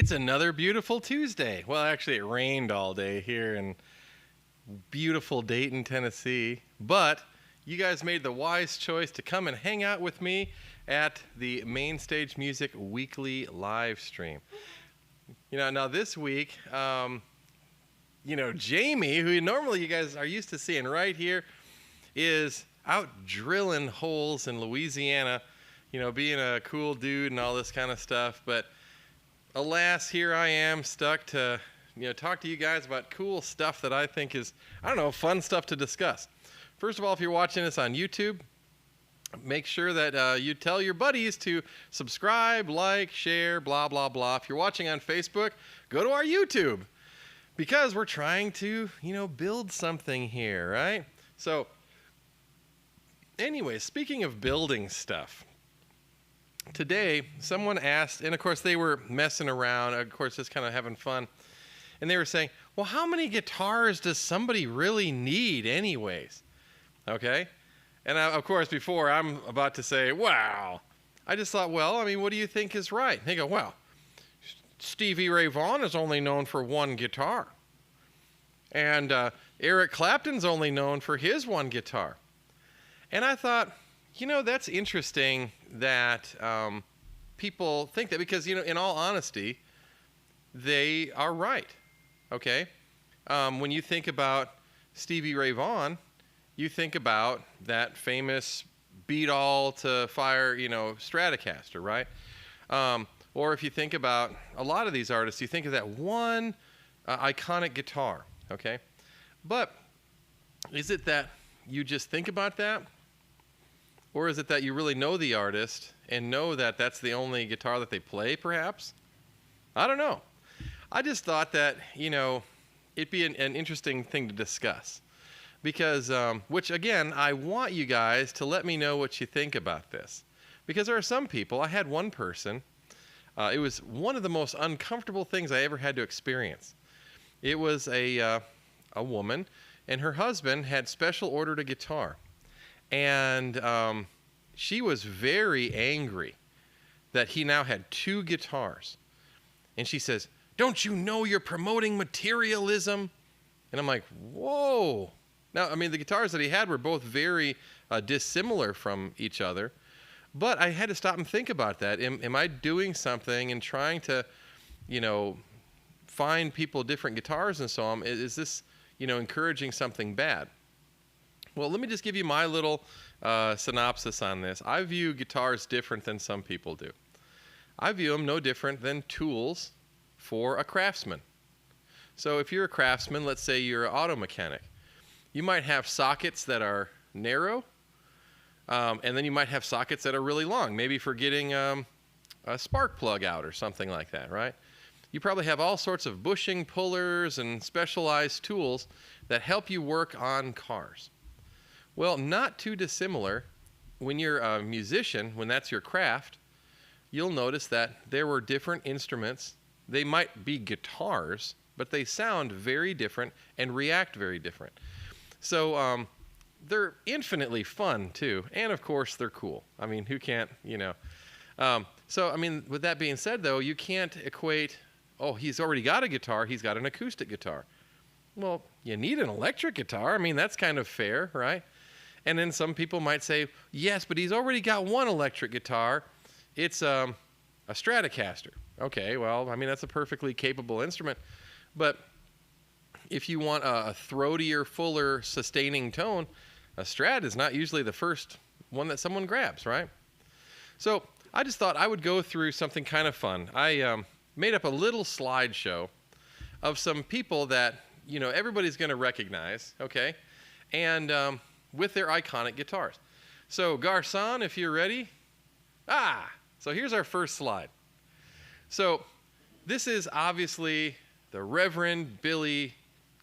It's another beautiful Tuesday. Well, actually, it rained all day here in beautiful Dayton, Tennessee. But you guys made the wise choice to come and hang out with me at the Main Stage Music weekly live stream. Now this week, Jamie, who normally you guys are used to seeing right here, is out drilling holes in Louisiana, being a cool dude and all this kind of stuff. But alas, here I am stuck to, talk to you guys about cool stuff that I think is, fun stuff to discuss. First of all, if you're watching this on YouTube, make sure that you tell your buddies to subscribe, like, share, blah, blah, blah. If you're watching on Facebook, go to our YouTube because we're trying to, build something here, right? So anyway, speaking of building stuff, today someone asked, and of course they were messing around, of course just kind of having fun, and they were saying, well, how many guitars does somebody really need anyways? Okay? And of course, before I'm about to say, wow, I just thought, well, what do you think is right? And they go, well, Stevie Ray Vaughan is only known for one guitar. And Eric Clapton's only known for his one guitar. And I thought, that's interesting that people think that because, in all honesty, they are right, okay? When you think about Stevie Ray Vaughan, you think about that famous beat-all to fire, Stratocaster, right? Or if you think about a lot of these artists, you think of that one iconic guitar, okay? But is it that you just think about that? Or is it that you really know the artist and know that that's the only guitar that they play, perhaps? I don't know. I just thought that, it'd be an interesting thing to discuss. Because, which again, I want you guys to let me know what you think about this. Because there are some people, I had one person, it was one of the most uncomfortable things I ever had to experience. It was a woman, and her husband had special ordered a guitar. And she was very angry that he now had two guitars. And she says, "Don't you know you're promoting materialism?" And I'm like, whoa. Now, the guitars that he had were both very dissimilar from each other. But I had to stop and think about that. Am I doing something and trying to, find people different guitars and so on? Is this, encouraging something bad? Well, let me just give you my little synopsis on this. I view guitars different than some people do. I view them no different than tools for a craftsman. So if you're a craftsman, let's say you're an auto mechanic, you might have sockets that are narrow, and then you might have sockets that are really long, maybe for getting a spark plug out or something like that, right? You probably have all sorts of bushing, pullers, and specialized tools that help you work on cars. Well, not too dissimilar, when you're a musician, when that's your craft, you'll notice that there were different instruments. They might be guitars, but they sound very different and react very different. So they're infinitely fun, too. And, of course, they're cool. Who can't, with that being said, though, you can't equate, oh, he's already got a guitar, he's got an acoustic guitar. Well, you need an electric guitar. that's kind of fair, right? And then some people might say, yes, but he's already got one electric guitar. It's a Stratocaster. Okay, well, that's a perfectly capable instrument. But if you want a throatier, fuller, sustaining tone, a Strat is not usually the first one that someone grabs, right? So I just thought I would go through something kind of fun. I made up a little slideshow of some people that, everybody's going to recognize, okay? And with their iconic guitars. So Garcon, if you're ready. So here's our first slide. So this is obviously the Reverend Billy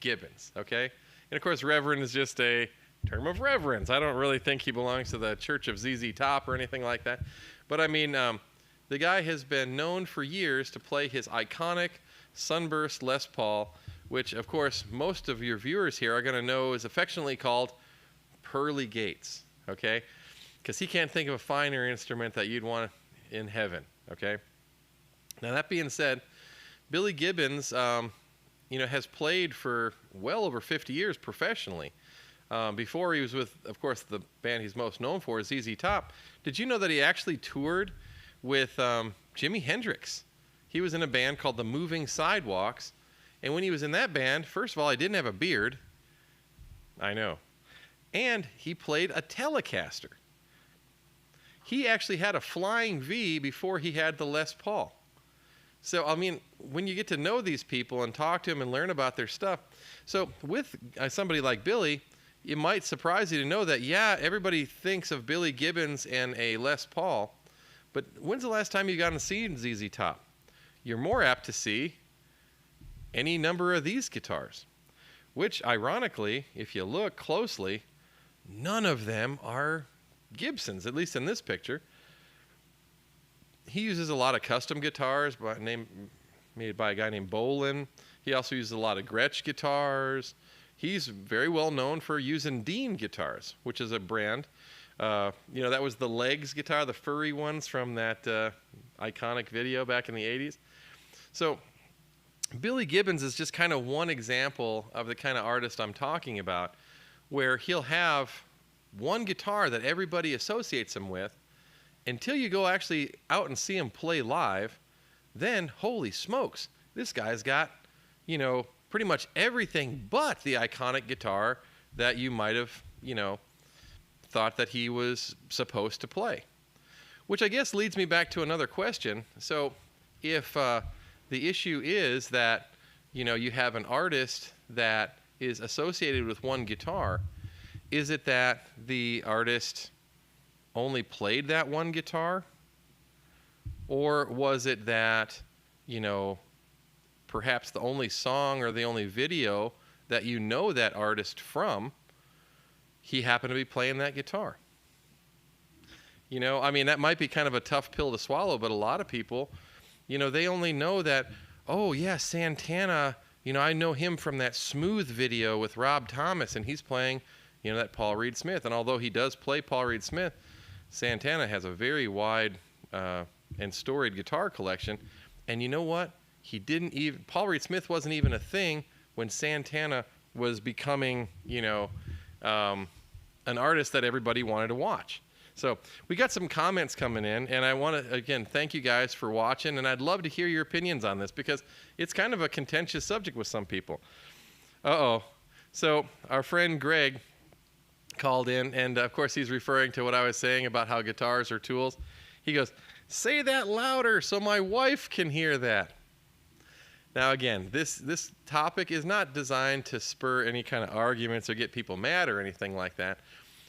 Gibbons, okay? And of course, Reverend is just a term of reverence. I don't really think he belongs to the Church of ZZ Top or anything like that. But the guy has been known for years to play his iconic Sunburst Les Paul, which of course most of your viewers here are going to know is affectionately called Pearly Gates, okay? Because he can't think of a finer instrument that you'd want in heaven, okay? Now that being said, Billy Gibbons, has played for well over 50 years professionally. Before he was with, of course, the band he's most known for is ZZ Top. Did you know that he actually toured with Jimi Hendrix? He was in a band called the Moving Sidewalks. And when he was in that band, first of all, he didn't have a beard. I know. And he played a Telecaster. He actually had a Flying V before he had the Les Paul. So, I mean, when you get to know these people and talk to them and learn about their stuff, so with somebody like Billy, it might surprise you to know that, yeah, everybody thinks of Billy Gibbons and a Les Paul, but when's the last time you got to see ZZ Top? You're more apt to see any number of these guitars, which, ironically, if you look closely, none of them are Gibsons, at least in this picture. He uses a lot of custom guitars made by a guy named Bolin. He also uses a lot of Gretsch guitars. He's very well known for using Dean guitars, which is a brand. That was the Legs guitar, the furry ones from that iconic video back in the 80s. So Billy Gibbons is just kind of one example of the kind of artist I'm talking about, where he'll have one guitar that everybody associates him with, until you go actually out and see him play live. Then, holy smokes, this guy's got, pretty much everything but the iconic guitar that you might have, thought that he was supposed to play. Which I guess leads me back to another question. So if the issue is that, you have an artist that is associated with one guitar, is it that the artist only played that one guitar? Or was it that, perhaps the only song or the only video that you know that artist from, he happened to be playing that guitar? That might be kind of a tough pill to swallow, but a lot of people, they only know that, oh yeah, Santana, I know him from that Smooth video with Rob Thomas, and he's playing, that Paul Reed Smith. And although he does play Paul Reed Smith, Santana has a very wide and storied guitar collection. And you know what? Paul Reed Smith wasn't even a thing when Santana was becoming, an artist that everybody wanted to watch. So we got some comments coming in, and I want to, again, thank you guys for watching, and I'd love to hear your opinions on this because it's kind of a contentious subject with some people. So our friend Greg called in, and of course he's referring to what I was saying about how guitars are tools. He goes, "Say that louder so my wife can hear that." Now again, this topic is not designed to spur any kind of arguments or get people mad or anything like that,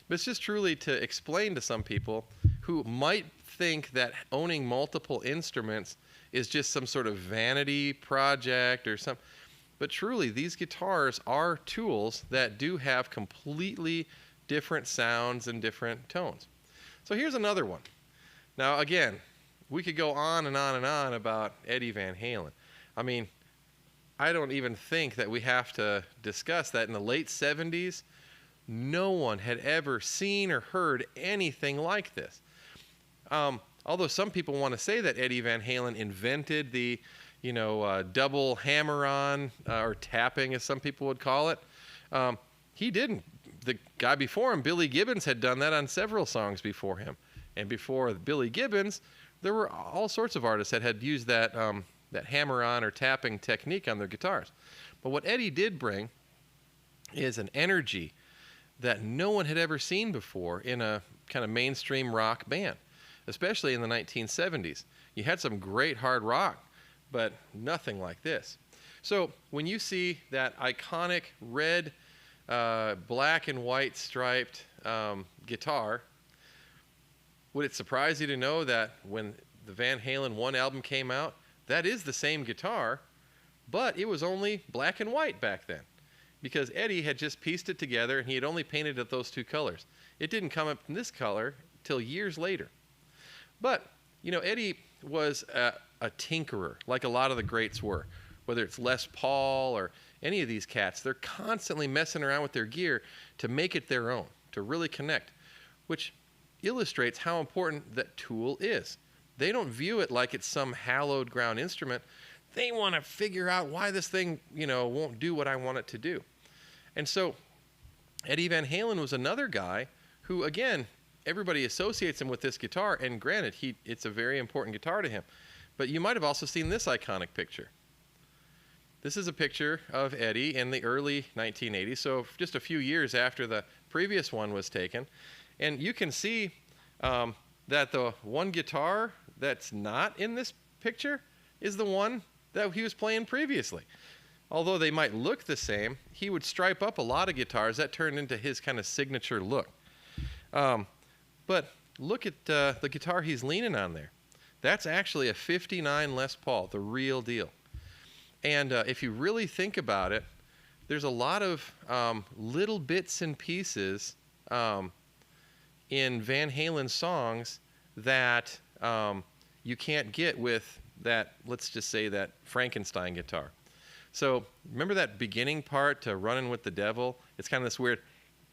but it's just truly to explain to some people who might think that owning multiple instruments is just some sort of vanity project or something. But truly, these guitars are tools that do have completely different sounds and different tones. So here's another one. Now again, we could go on and on and on about Eddie Van Halen. I don't even think that we have to discuss that in the late 70s, no one had ever seen or heard anything like this. Although some people want to say that Eddie Van Halen invented the, double hammer-on or tapping, as some people would call it. He didn't. The guy before him, Billy Gibbons, had done that on several songs before him. And before Billy Gibbons, there were all sorts of artists that had used that hammer-on or tapping technique on their guitars. But what Eddie did bring is an energy that no one had ever seen before in a kind of mainstream rock band, especially in the 1970s. You had some great hard rock, but nothing like this. So when you see that iconic red, black and white striped guitar, would it surprise you to know that when the Van Halen 1 album came out, that is the same guitar, but it was only black and white back then, because Eddie had just pieced it together and he had only painted it those two colors. It didn't come up in this color till years later. But, Eddie was a tinkerer, like a lot of the greats were. Whether it's Les Paul or any of these cats, they're constantly messing around with their gear to make it their own, to really connect, which illustrates how important that tool is. They don't view it like it's some hallowed ground instrument. They want to figure out why this thing, won't do what I want it to do. And so Eddie Van Halen was another guy who, again, everybody associates him with this guitar, and granted, it's a very important guitar to him. But you might have also seen this iconic picture. This is a picture of Eddie in the early 1980s, so just a few years after the previous one was taken. And you can see that the one guitar that's not in this picture is the one that he was playing previously. Although they might look the same, he would stripe up a lot of guitars. That turned into his kind of signature look. But look at the guitar he's leaning on there. That's actually a 59 Les Paul, the real deal. And if you really think about it, there's a lot of little bits and pieces in Van Halen songs that you can't get with that, let's just say, that Frankenstein guitar. So remember that beginning part to Running with the Devil? It's kind of this weird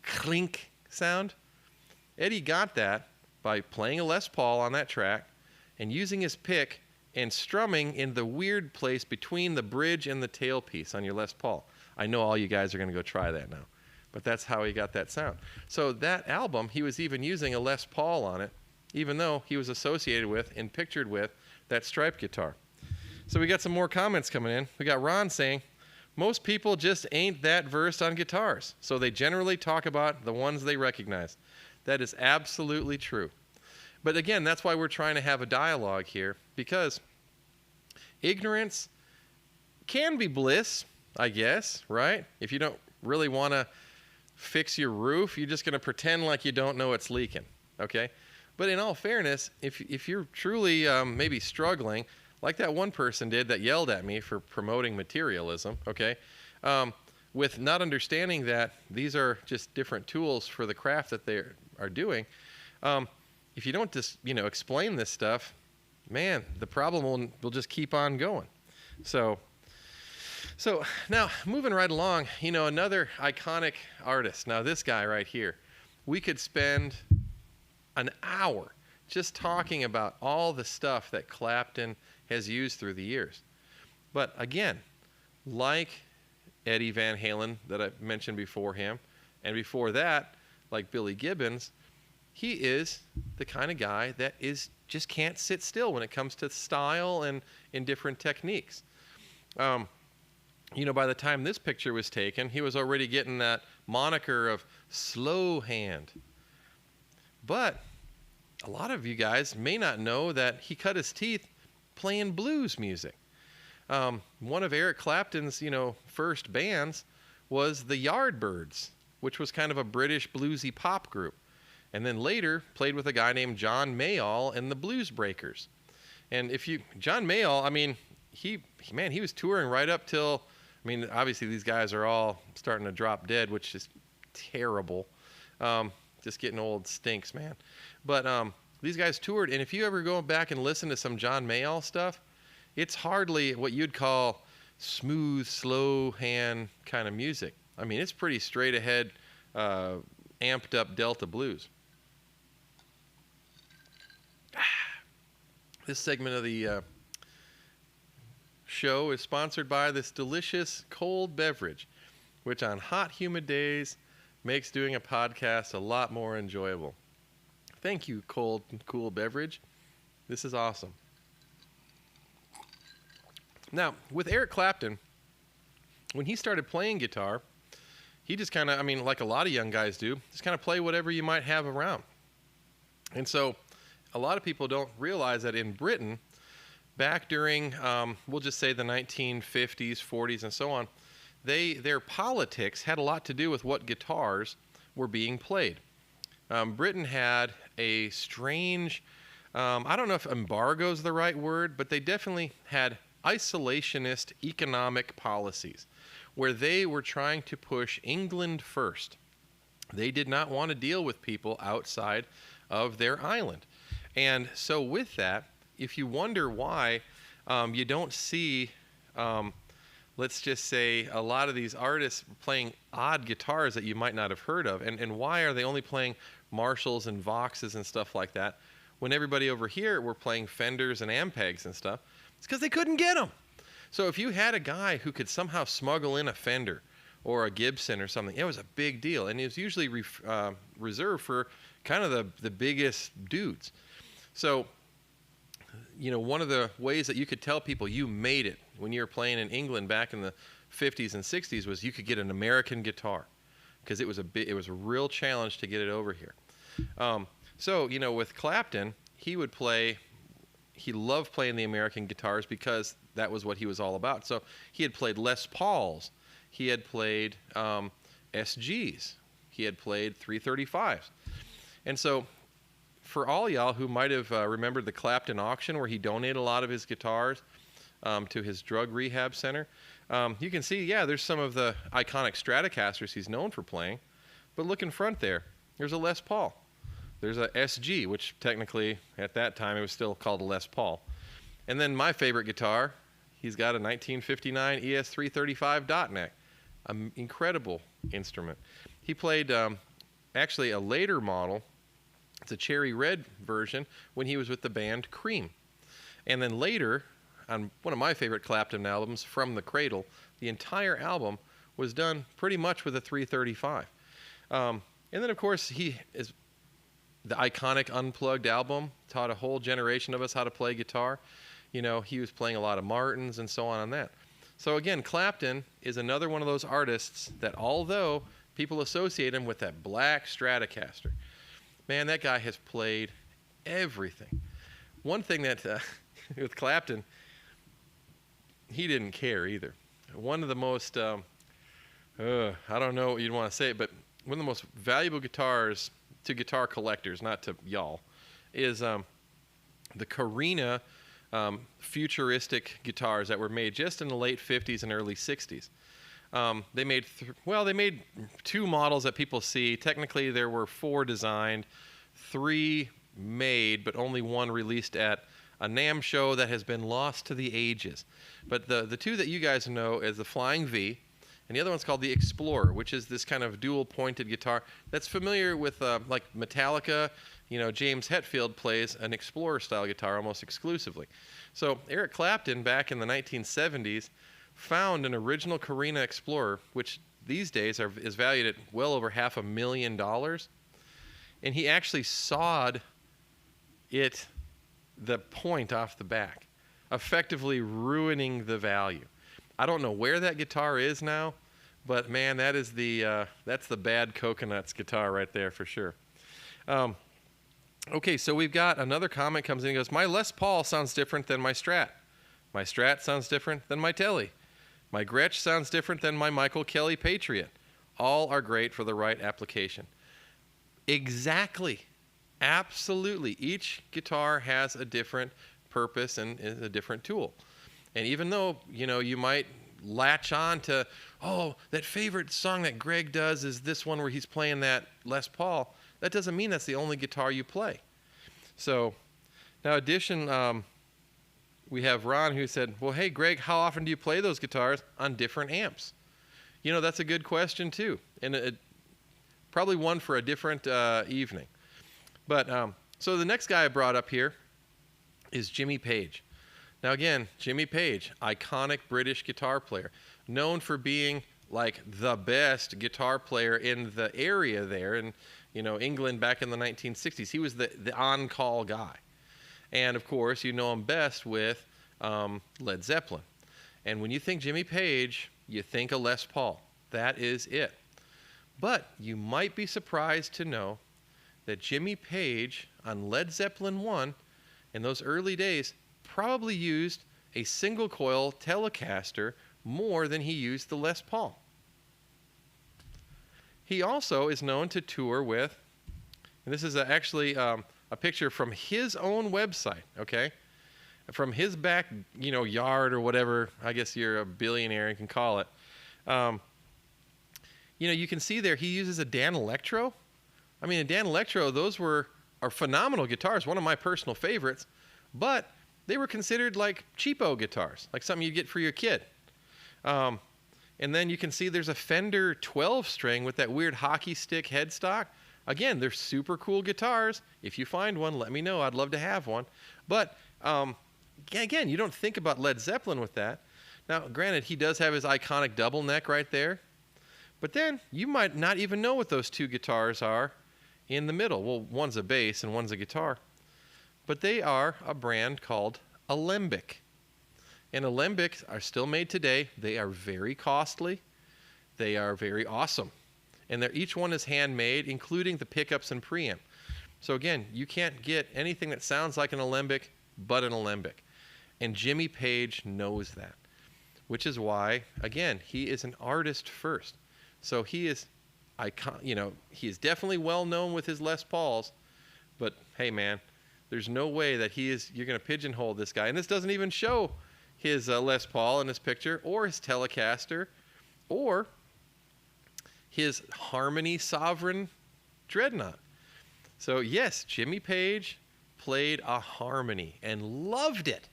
clink sound. Eddie got that by playing a Les Paul on that track and using his pick and strumming in the weird place between the bridge and the tailpiece on your Les Paul. I know all you guys are going to go try that now, but that's how he got that sound. So that album, he was even using a Les Paul on it, even though he was associated with and pictured with that striped guitar. So we got some more comments coming in. We got Ron saying, most people just ain't that versed on guitars, so they generally talk about the ones they recognize. That is absolutely true. But again, that's why we're trying to have a dialogue here, because ignorance can be bliss, I guess, right? If you don't really want to fix your roof, you're just going to pretend like you don't know it's leaking, okay? But in all fairness, if you're truly maybe struggling, like that one person did that yelled at me for promoting materialism, okay, with not understanding that these are just different tools for the craft that they are doing, if you don't just, explain this stuff, man, the problem will just keep on going. So now, moving right along, another iconic artist. Now, this guy right here, we could spend an hour just talking about all the stuff that Clapton has used through the years. But again, like Eddie Van Halen that I mentioned before him, and before that, like Billy Gibbons, he is the kind of guy that just can't sit still when it comes to style and in different techniques. By the time this picture was taken, he was already getting that moniker of slow hand. But a lot of you guys may not know that he cut his teeth playing blues music. One of Eric Clapton's, first bands was the Yardbirds, which was kind of a British bluesy pop group. And then later played with a guy named John Mayall and the Blues Breakers. And John Mayall, he was touring right up till, obviously these guys are all starting to drop dead, which is terrible. Just getting old stinks, man. But these guys toured, and if you ever go back and listen to some John Mayall stuff, it's hardly what you'd call smooth, slow hand kind of music. It's pretty straight ahead, amped up Delta blues. This segment of the show is sponsored by this delicious cold beverage, which on hot, humid days makes doing a podcast a lot more enjoyable. Thank you, cold and cool beverage. This is awesome. Now, with Eric Clapton, when he started playing guitar, he just kind of, like a lot of young guys do, just kind of play whatever you might have around. And so a lot of people don't realize that in Britain, back during, we'll just say the 1950s, 40s, and so on, their politics had a lot to do with what guitars were being played. Britain had a strange, I don't know if embargo is the right word, but they definitely had isolationist economic policies where they were trying to push England first. They did not want to deal with people outside of their island. And so with that, if you wonder why you don't see, let's just say, a lot of these artists playing odd guitars that you might not have heard of, and why are they only playing Marshalls and Voxes and stuff like that, when everybody over here were playing Fenders and Ampegs and stuff, it's because they couldn't get them. So if you had a guy who could somehow smuggle in a Fender or a Gibson or something, it was a big deal. And it was usually reserved for kind of the biggest dudes. So, one of the ways that you could tell people you made it when you were playing in England back in the 50s and 60s was you could get an American guitar, because it was a real challenge to get it over here. So, with Clapton, he loved playing the American guitars because that was what he was all about. So he had played Les Pauls, he had played SGs, he had played 335s. And so for all y'all who might have remembered the Clapton auction where he donated a lot of his guitars to his drug rehab center, you can see, there's some of the iconic Stratocasters he's known for playing. But look in front there. There's a Les Paul. There's a SG, which technically at that time it was still called a Les Paul. And then my favorite guitar, he's got a 1959 ES335 dot neck. An incredible instrument. He played actually a later model. It's a cherry red version when he was with the band Cream. And then later, on one of my favorite Clapton albums, From the Cradle, the entire album was done pretty much with a 335. And then, of course, the iconic Unplugged album taught a whole generation of us how to play guitar. He was playing a lot of Martins and so on that. So again, Clapton is another one of those artists that, although people associate him with that black Stratocaster, man, that guy has played everything. One thing that, with Clapton, he didn't care either. One of the most, I don't know what you'd want to say, but one of the most valuable guitars to guitar collectors, not to y'all, is the Carina futuristic guitars that were made just in the late 50s and early 60s. They made they made two models that people see. Technically, there were 4 designed, 3 made, but only 1 released at a NAMM show that has been lost to the ages. But the 2 that you guys know is the Flying V, and the other one's called the Explorer, which is this kind of dual-pointed guitar that's familiar with like Metallica. James Hetfield plays an Explorer-style guitar almost exclusively. So Eric Clapton, back in the 1970s, found an original Carina Explorer, which these days is valued at well over $500,000, and he actually sawed the point off the back, effectively ruining the value. I don't know where that guitar is now, but man, that's the bad coconuts guitar right there for sure. Okay, so we've got another comment comes in and goes, my Les Paul sounds different than my Strat. My Strat sounds different than my Tele. My Gretsch sounds different than my Michael Kelly Patriot. All are great for the right application. Exactly. Absolutely. Each guitar has a different purpose and is a different tool. And even though, you might latch on to, that favorite song that Greg does is this one where he's playing that Les Paul, that doesn't mean that's the only guitar you play. So, now we have Ron who said, well, hey, Greg, how often do you play those guitars on different amps? That's a good question, too. And probably one for a different evening. But, so the next guy I brought up here is Jimmy Page. Now, again, Jimmy Page, iconic British guitar player, known for being like the best guitar player in the area there in, England back in the 1960s. He was the on-call guy. And, of course, you know him best with Led Zeppelin. And when you think Jimmy Page, you think a Les Paul. That is it. But you might be surprised to know that Jimmy Page on Led Zeppelin 1 in those early days probably used a single coil Telecaster more than he used the Les Paul. He also is known to tour with, and this is actually a picture from his own website, okay? From his back, yard or whatever, I guess you're a billionaire and can call it. You can see there he uses a Dan Electro. I mean, a Dan Electro, those are phenomenal guitars, one of my personal favorites, but they were considered like cheapo guitars, like something you'd get for your kid. And then you can see there's a Fender 12-string with that weird hockey stick headstock. Again, they're super cool guitars. If you find one, let me know. I'd love to have one. But again, you don't think about Led Zeppelin with that. Now, granted, he does have his iconic double neck right there, but then you might not even know what those two guitars are in the middle. Well, one's a bass and one's a guitar, but they are a brand called Alembic. And Alembics are still made today. They are very costly. They are very awesome. And each one is handmade, including the pickups and preamp. So again, you can't get anything that sounds like an Alembic but an Alembic. And Jimmy Page knows that, which is why, again, he is an artist first. So he is he is definitely well known with his Les Pauls, but hey man, there's no way that you're going to pigeonhole this guy. And this doesn't even show his Les Paul in this picture, or his Telecaster, or his Harmony Sovereign Dreadnought. So yes, Jimmy Page played a Harmony and loved it.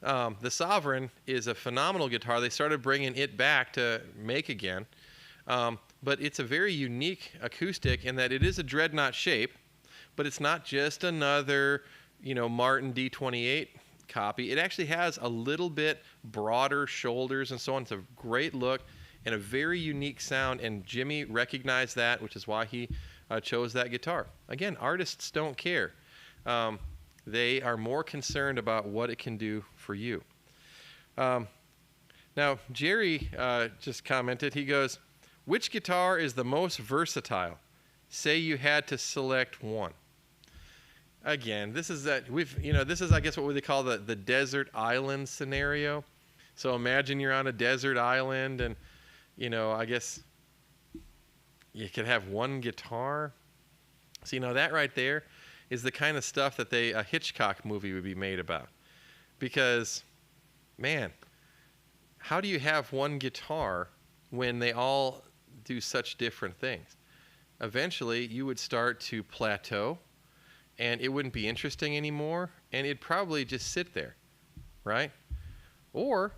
The Sovereign is a phenomenal guitar. They started bringing it back to make again. But it's a very unique acoustic in that it is a Dreadnought shape, but it's not just another, Martin D28 copy. It actually has a little bit broader shoulders and so on. It's a great look and a very unique sound, and Jimmy recognized that, which is why he chose that guitar. Again, artists don't care. They are more concerned about what it can do for you. Now, Jerry just commented, he goes, which guitar is the most versatile? Say you had to select one. Again, this is I guess what they call the desert island scenario. So imagine you're on a desert island and, I guess you could have one guitar. So, that right there is the kind of stuff that a Hitchcock movie would be made about. Because, man, how do you have one guitar when they all do such different things? Eventually, you would start to plateau, and it wouldn't be interesting anymore, and it'd probably just sit there, right? Or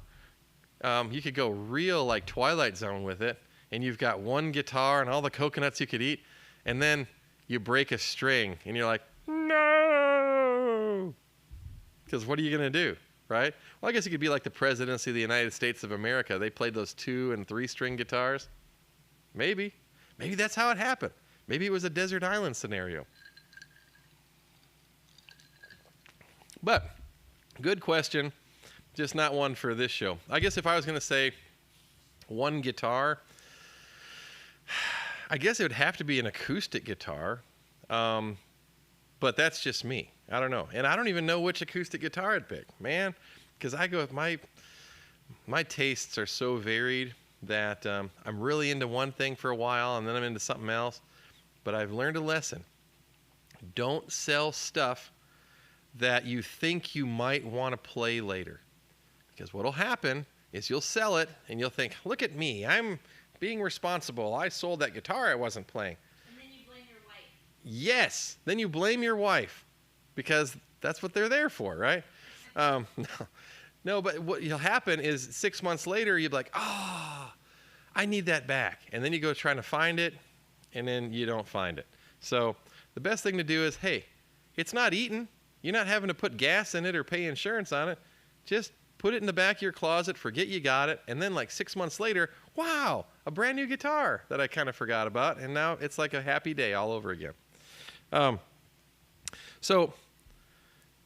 you could go real like Twilight Zone with it, and you've got one guitar and all the coconuts you could eat, and then you break a string, and you're like, no! Because what are you going to do, right? Well, I guess it could be like the presidency of the United States of America. They played those 2- and 3-string guitars. Maybe that's how it happened. Maybe it was a desert island scenario. But good question, just not one for this show. I guess if I was going to say one guitar, I guess it would have to be an acoustic guitar. But that's just me. I don't know. And I don't even know which acoustic guitar I'd pick, man, because my tastes are so varied that I'm really into one thing for a while and then I'm into something else. But I've learned a lesson. Don't sell stuff that you think you might want to play later. Because what will happen is you'll sell it and you'll think, look at me, I'm being responsible. I sold that guitar I wasn't playing. And then you blame your wife. Yes, then you blame your wife because that's what they're there for, right? No, but what will happen is 6 months later, you'll be like, I need that back. And then you go trying to find it, and then you don't find it. So the best thing to do is, hey, it's not eaten. You're not having to put gas in it or pay insurance on it. Just put it in the back of your closet, forget you got it, and then like 6 months later, wow, a brand new guitar that I kind of forgot about, and now it's like a happy day all over again. So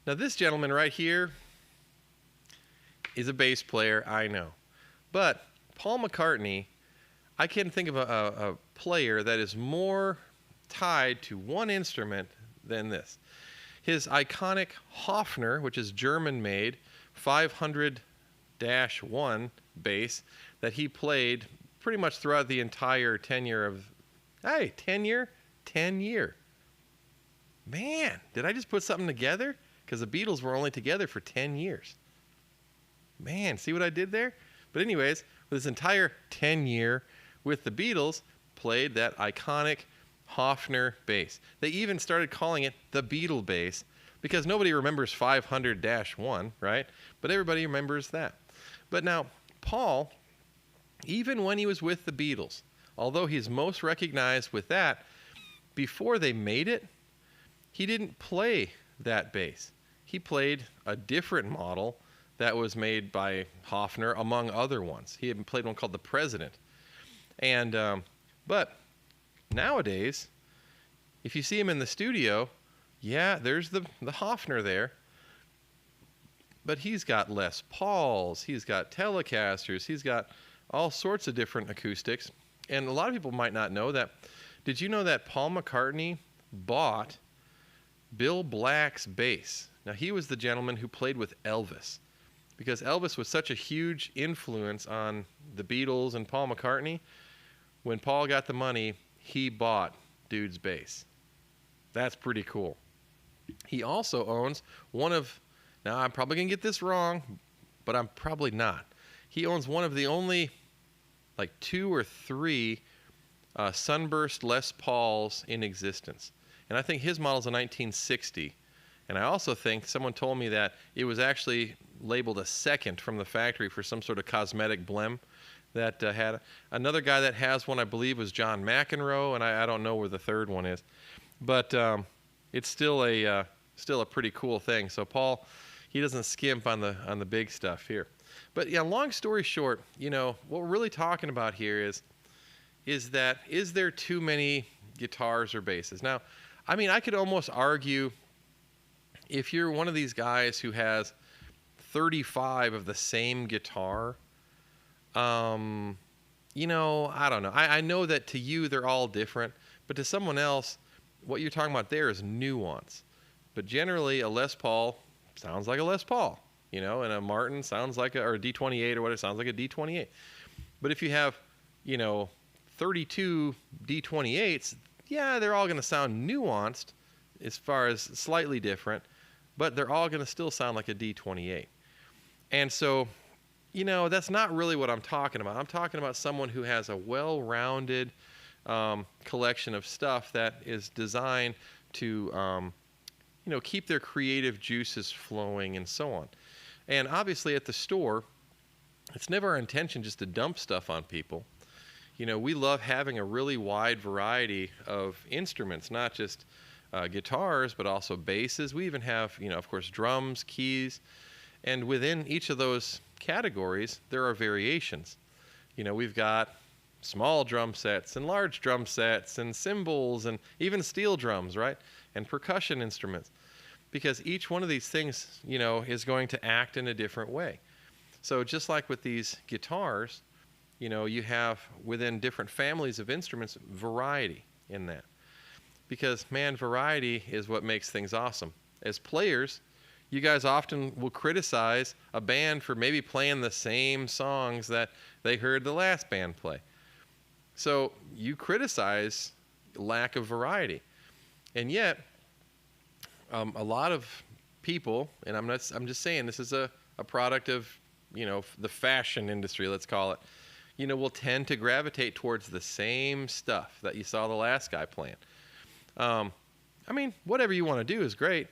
now this gentleman right here is a bass player, I know. But Paul McCartney, I can't think of a player that is more tied to one instrument than this. His iconic Hofner, which is German-made, 500-1 bass that he played pretty much throughout the entire tenure of... Hey, 10 year? 10 year. Man, did I just put something together? Because the Beatles were only together for 10 years. Man, see what I did there? But anyways, with his entire 10 year with the Beatles, played that iconic Hofner bass. They even started calling it the Beatle bass because nobody remembers 500-1, right? But everybody remembers that. But now, Paul, even when he was with the Beatles, although he's most recognized with that, before they made it, he didn't play that bass. He played a different model that was made by Hofner, among other ones. He had played one called The President. And but nowadays, if you see him in the studio, yeah, there's the Hofner there. But he's got Les Pauls, he's got Telecasters, he's got all sorts of different acoustics. And a lot of people might not know that. Did you know that Paul McCartney bought Bill Black's bass? Now, he was the gentleman who played with Elvis, because Elvis was such a huge influence on the Beatles and Paul McCartney. When Paul got the money, he bought dude's bass. That's pretty cool. He also owns one of, now I'm probably going to get this wrong, but I'm probably not. He owns one of the only like 2 or 3 Sunburst Les Pauls in existence. And I think his model's a 1960. And I also think someone told me that it was actually labeled a second from the factory for some sort of cosmetic blem that had. Another guy that has one, I believe, was John McEnroe, and I don't know where the third one is. But it's still a pretty cool thing. So Paul, he doesn't skimp on the big stuff here. But yeah, long story short, what we're really talking about here is there too many guitars or basses? Now, I mean, I could almost argue, if you're one of these guys who has 35 of the same guitar, I don't know. I know that to you they're all different, but to someone else, what you're talking about there is nuance. But generally, a Les Paul sounds like a Les Paul, and a Martin sounds like or a D28 or whatever sounds like a D28. But if you have, 32 D28s, yeah, they're all going to sound nuanced as far as slightly different, but they're all going to still sound like a D28. And so, that's not really what I'm talking about. I'm talking about someone who has a well-rounded collection of stuff that is designed to, keep their creative juices flowing and so on. And obviously at the store, it's never our intention just to dump stuff on people. We love having a really wide variety of instruments, not just guitars, but also basses. We even have, of course, drums, keys, and within each of those categories, there are variations. We've got small drum sets and large drum sets and cymbals and even steel drums, right? And percussion instruments, because each one of these things, is going to act in a different way. So just like with these guitars, you have within different families of instruments, variety in that. Because, man, variety is what makes things awesome. As players, you guys often will criticize a band for maybe playing the same songs that they heard the last band play. So you criticize lack of variety. And yet, a lot of people, and I'm just saying this is a product of, the fashion industry, let's call it, will tend to gravitate towards the same stuff that you saw the last guy playing. I mean, whatever you want to do is great,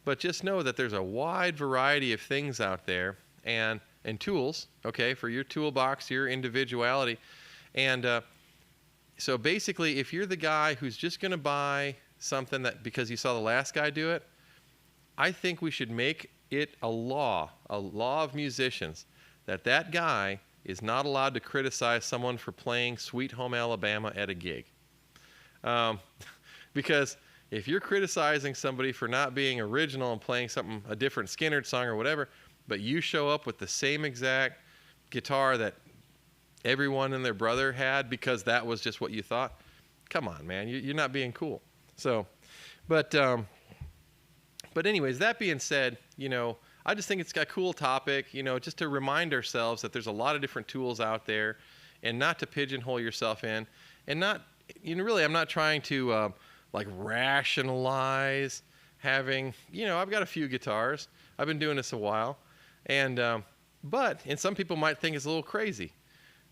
but just know that there's a wide variety of things out there and tools, okay, for your toolbox, your individuality. And so basically, if you're the guy who's just going to buy something that because you saw the last guy do it, I think we should make it a law of musicians, that guy is not allowed to criticize someone for playing Sweet Home Alabama at a gig. Because if you're criticizing somebody for not being original and playing a different Skynyrd song or whatever, but you show up with the same exact guitar that everyone and their brother had because that was just what you thought, come on, man, you're not being cool. So, but anyways, that being said, I just think it's a cool topic, just to remind ourselves that there's a lot of different tools out there, and not to pigeonhole yourself in, and not, really, I'm not trying to rationalize having, I've got a few guitars. I've been doing this a while, and some people might think it's a little crazy.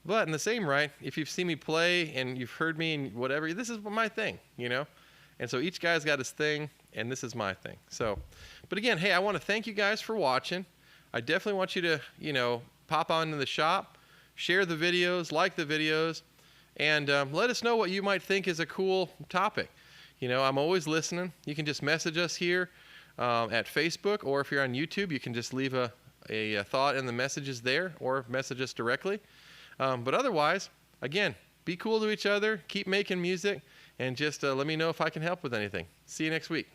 But in the same right, if you've seen me play and you've heard me and whatever, this is my thing, And so each guy's got his thing, and this is my thing. So, but again, hey, I want to thank you guys for watching. I definitely want you to, pop on to the shop, share the videos, like the videos, and let us know what you might think is a cool topic. I'm always listening. You can just message us here at Facebook, or if you're on YouTube, you can just leave a a thought in the messages there, or message us directly. But otherwise, again, be cool to each other, keep making music, and just let me know if I can help with anything. See you next week.